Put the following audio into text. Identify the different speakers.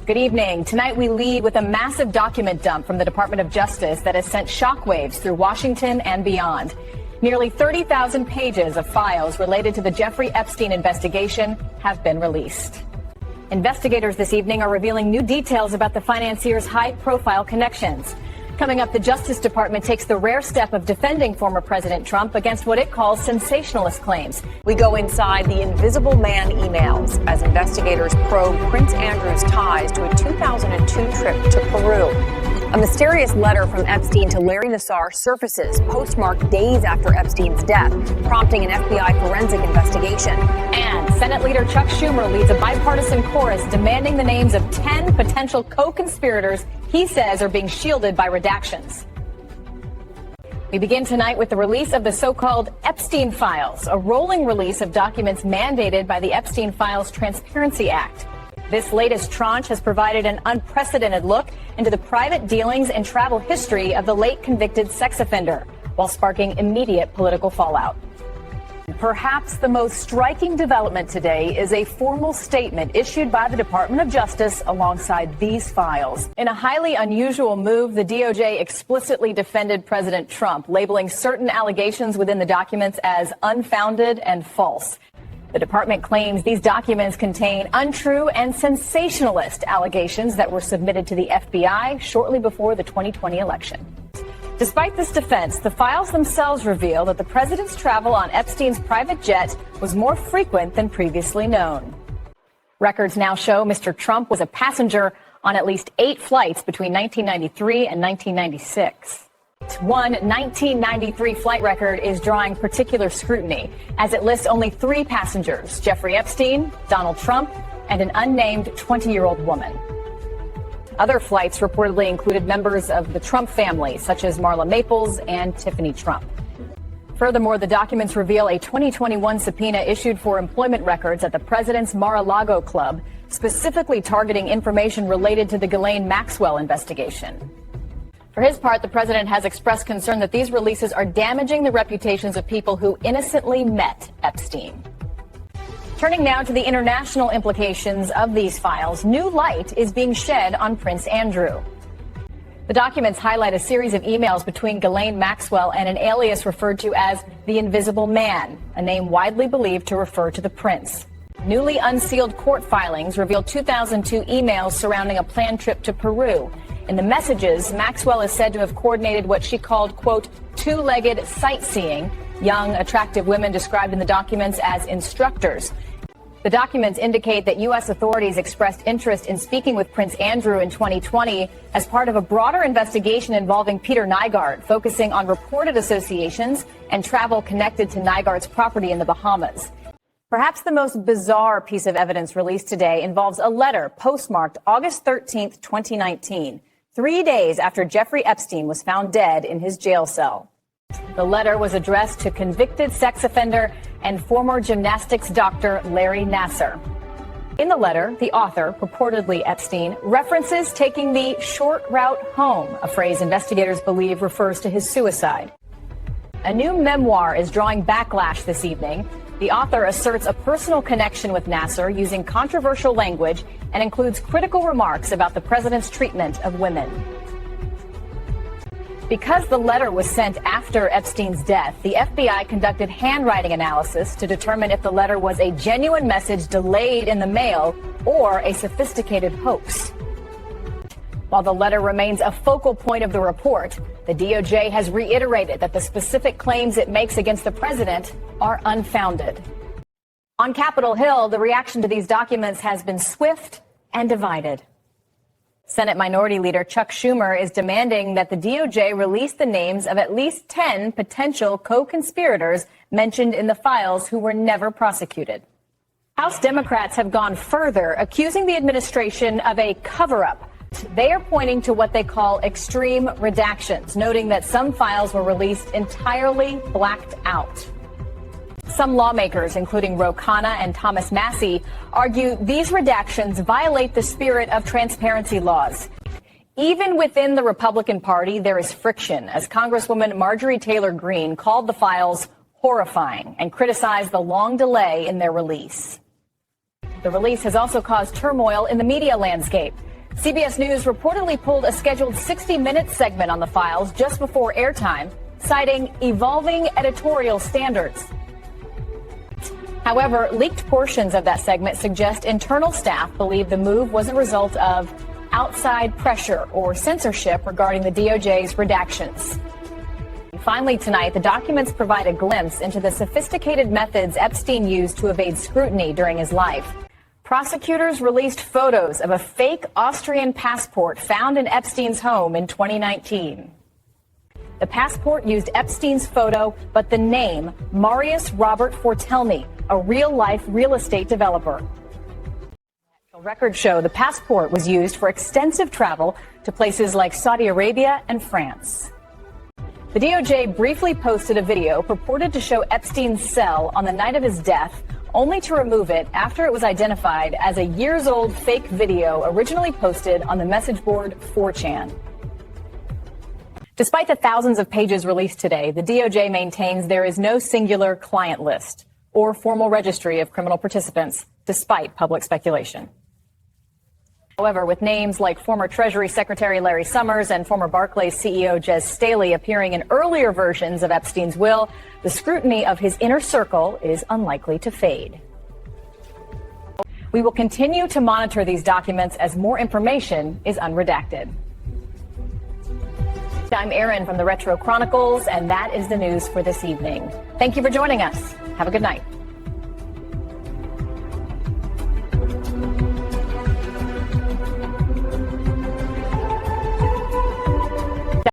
Speaker 1: Good evening. Tonight we lead with a massive document dump from the Department of Justice that has sent shockwaves through Washington and beyond. Nearly 30,000 pages of files related to the Jeffrey Epstein investigation have been released. Investigators this evening are revealing new details about the financier's high-profile connections. Coming up, the Justice Department takes the rare step of defending former President Trump against what it calls sensationalist claims.
Speaker 2: We go inside the Invisible Man emails as investigators probe Prince Andrew's ties to a 2002 trip to Peru. A mysterious letter from Epstein to Larry Nassar surfaces, postmarked days after Epstein's death, prompting an FBI forensic investigation.
Speaker 1: And Senate Leader Chuck Schumer leads a bipartisan chorus demanding the names of 10 potential co-conspirators he says are being shielded by redactions. We begin tonight with the release of the so-called Epstein files, a rolling release of documents mandated by the Epstein Files Transparency Act. This latest tranche has provided an unprecedented look into the private dealings and travel history of the late convicted sex offender, while sparking immediate political fallout. Perhaps the most striking development today is a formal statement issued by the Department of Justice alongside these files. In a highly unusual move, the DOJ explicitly defended President Trump, labeling certain allegations within the documents as unfounded and false. The department claims these documents contain untrue and sensationalist allegations that were submitted to the FBI shortly before the 2020 election. Despite this defense, the files themselves reveal that the president's travel on Epstein's private jet was more frequent than previously known. Records now show Mr. Trump was a passenger on at least 8 flights between 1993 and 1996. One 1993 flight record is drawing particular scrutiny, as it lists only 3 passengers: Jeffrey Epstein, Donald Trump, and an unnamed 20-year-old woman. Other flights reportedly included members of the Trump family, such as Marla Maples and Tiffany Trump. Furthermore, the documents reveal a 2021 subpoena issued for employment records at the president's Mar-a-Lago club, specifically targeting information related to the Ghislaine Maxwell investigation. For his part, the president has expressed concern that these releases are damaging the reputations of people who innocently met Epstein. Turning now to the international implications of these files, new light is being shed on Prince Andrew. The documents highlight a series of emails between Ghislaine Maxwell and an alias referred to as the Invisible Man, a name widely believed to refer to the prince. Newly unsealed court filings reveal 2002 emails surrounding a planned trip to Peru. In the messages, Maxwell is said to have coordinated what she called, quote, two-legged sightseeing, young, attractive women described in the documents as instructors. The documents indicate that U.S. authorities expressed interest in speaking with Prince Andrew in 2020 as part of a broader investigation involving Peter Nygard, focusing on reported associations and travel connected to Nygard's property in the Bahamas. Perhaps the most bizarre piece of evidence released today involves a letter postmarked August 13, 2019, 3 days after Jeffrey Epstein was found dead in his jail cell. The letter was addressed to convicted sex offender and former gymnastics doctor Larry Nassar. In the letter, the author, purportedly Epstein, references taking the short route home, a phrase investigators believe refers to his suicide. A new memoir is drawing backlash this evening. The author asserts a personal connection with Nassar using controversial language and includes critical remarks about the president's treatment of women. Because the letter was sent after Epstein's death, the FBI conducted handwriting analysis to determine if the letter was a genuine message delayed in the mail or a sophisticated hoax. While the letter remains a focal point of the report, the DOJ has reiterated that the specific claims it makes against the president are unfounded. On Capitol Hill, the reaction to these documents has been swift and divided. Senate Minority Leader Chuck Schumer is demanding that the DOJ release the names of at least 10 potential co-conspirators mentioned in the files who were never prosecuted. House Democrats have gone further, accusing the administration of a cover-up. They are pointing to what they call extreme redactions, noting that some files were released entirely blacked out. Some lawmakers, including Ro Khanna and Thomas Massie, argue these redactions violate the spirit of transparency laws. Even within the Republican Party, there is friction, as Congresswoman Marjorie Taylor Greene called the files horrifying and criticized the long delay in their release. The release has also caused turmoil in the media landscape. CBS News reportedly pulled a scheduled 60-minute segment on the files just before airtime, citing evolving editorial standards. However, leaked portions of that segment suggest internal staff believe the move was a result of outside pressure or censorship regarding the DOJ's redactions. Finally tonight, the documents provide a glimpse into the sophisticated methods Epstein used to evade scrutiny during his life. Prosecutors released photos of a fake Austrian passport found in Epstein's home in 2019. The passport used Epstein's photo, but the name Marius Robert Fortelny, a real-life real estate developer. Records show the passport was used for extensive travel to places like Saudi Arabia and France. The DOJ briefly posted a video purported to show Epstein's cell on the night of his death, only to remove it after it was identified as a years-old fake video originally posted on the message board 4chan. Despite the thousands of pages released today, the DOJ maintains there is no singular client list or formal registry of criminal participants, despite public speculation. However, with names like former Treasury Secretary Larry Summers and former Barclays CEO Jez Staley appearing in earlier versions of Epstein's will, the scrutiny of his inner circle is unlikely to fade. We will continue to monitor these documents as more information is unredacted. I'm Erin from the Retro Chronicles, and that is the news for this evening. Thank you for joining us. Have a good night.